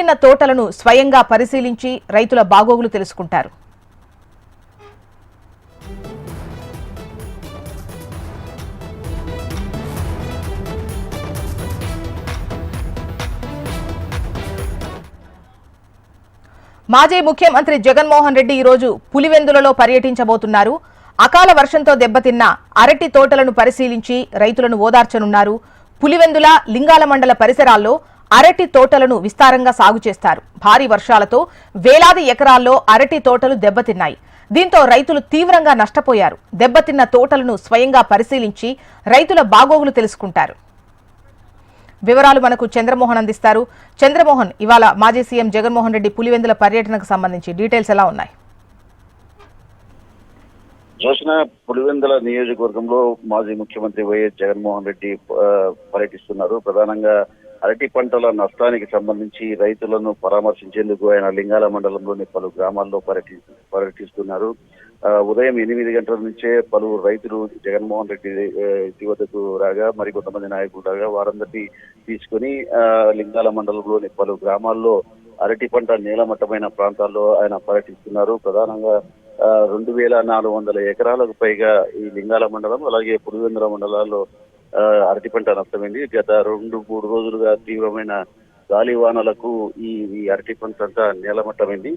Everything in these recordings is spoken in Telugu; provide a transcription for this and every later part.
దెబ్బతిన్న తోటలను స్వయంగా పరిశీలించి రైతుల బాగోగులు తెలుసుకుంటారు. మాజీ ముఖ్యమంత్రి జగన్మోహన్ రెడ్డి ఈరోజు పులివెందులలో పర్యటించబోతున్నారు. అకాల వర్షంతో దెబ్బతిన్న అరటి తోటలను పరిశీలించి రైతులను ఓదార్చనున్నారు. పులివెందుల లింగాల మండల పరిసరాల్లో అరటి తోటలను విస్తారంగా సాగు చేస్తారు. భారీ వర్షాలతో వేలాది ఎకరాల్లో అరటి తోటలు దెబ్బతిన్నాయి. దీంతో రైతులు తీవ్రంగా నష్టపోయారు. దెబ్బతిన్న తోటలను స్వయంగా పరిశీలించి రైతుల బాగోగులు తెలుసుకుంటారు. వివరాలు మనకు చంద్రమోహన్ అందిస్తారు. చంద్రమోహన్, ఇవాళ మాజీ సీఎం జగన్మోహన్ రెడ్డి పులివెందుల పర్యటనకు సంబంధించి డీటెయిల్స్ ఎలా ఉన్నాయి? జోష్న, పులివెందుల నియోజకవర్గంలో మాజీ ముఖ్యమంత్రి వైఎస్ జగన్మోహన్ రెడ్డి పర్యటిస్తున్నారు. ప్రధానంగా అరటి పంటల నష్టానికి సంబంధించి రైతులను పరామర్శించేందుకు ఆయన లింగాల మండలంలోని పలు గ్రామాల్లో పర్యటిస్తున్నారు. ఉదయం 8 గంటల నుంచే పలువురు రైతులు జగన్మోహన్ రెడ్డి ఇంటి వద్దకు రాగా, మరికొంతమంది నాయకులు రాగా వారందరినీ తీసుకుని లింగాల మండలంలోని పలు గ్రామాల్లో అరటి పంట నీలమట్టమైన ప్రాంతాల్లో ఆయన పర్యటిస్తున్నారు. ప్రధానంగా 2400 ఎకరాలకు పైగా ఈ లింగాల మండలం అలాగే పులివెందుల మండలాల్లో అరటి పంట నష్టమైంది. గత 2-3 రోజులుగా తీవ్రమైన గాలి వానలకు ఈ అరటి పంట అంతా నేలమట్టమైంది.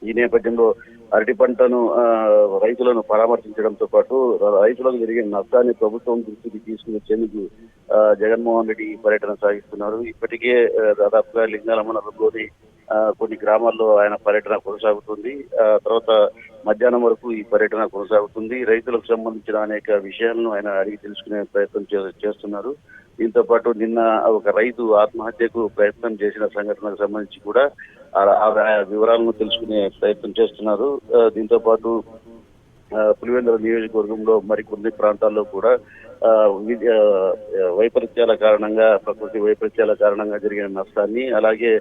ఈ నేపథ్యంలో అరటి పంటను రైతులను పరామర్శించడంతో పాటు రైతులకు జరిగిన నష్టాన్ని ప్రభుత్వం దృష్టికి తీసుకుని వచ్చేందుకు జగన్మోహన్ రెడ్డి పర్యటన సాగిస్తున్నారు. ఇప్పటికే దాదాపుగా లింగాల మండలంలోని కొన్ని గ్రామాల్లో ఆయన పర్యటన కొనసాగుతుంది. తర్వాత మధ్యాహ్నం వరకు ఈ పర్యటన కొనసాగుతుంది. రైతులకు సంబంధించిన అనేక విషయాలను ఆయన అడిగి తెలుసుకునే ప్రయత్నం చేస్తున్నారు. దీంతో పాటు నిన్న ఒక రైతు ఆత్మహత్యకు ప్రయత్నం చేసిన సంఘటనకు సంబంధించి కూడా ఆ వివరాలను తెలుసుకునే ప్రయత్నం చేస్తున్నారు. దీంతో పాటు పులివెందుల నియోజకవర్గంలో మరికొన్ని ప్రాంతాల్లో కూడా ప్రకృతి వైపరీత్యాల కారణంగా జరిగిన నష్టాన్ని, అలాగే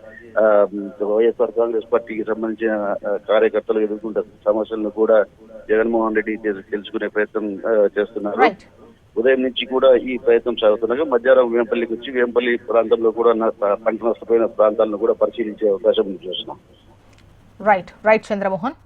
వైఎస్ఆర్ కాంగ్రెస్ పార్టీకి సంబంధించిన కార్యకర్తలు ఎదుర్కొంటున్న సమస్యలను కూడా జగన్మోహన్ రెడ్డి తెలుసుకునే ప్రయత్నం చేస్తున్నారు. ఉదయం నుంచి కూడా ఈ ప్రయత్నం సాగుతుండగా మధ్యాహ్నం వేంపల్లికి వచ్చి వేంపల్లి ప్రాంతంలో కూడా పంట నష్టపోయిన ప్రాంతాలను కూడా పరిశీలించే అవకాశం చూస్తున్నాం. రైట్ చంద్రమోహన్.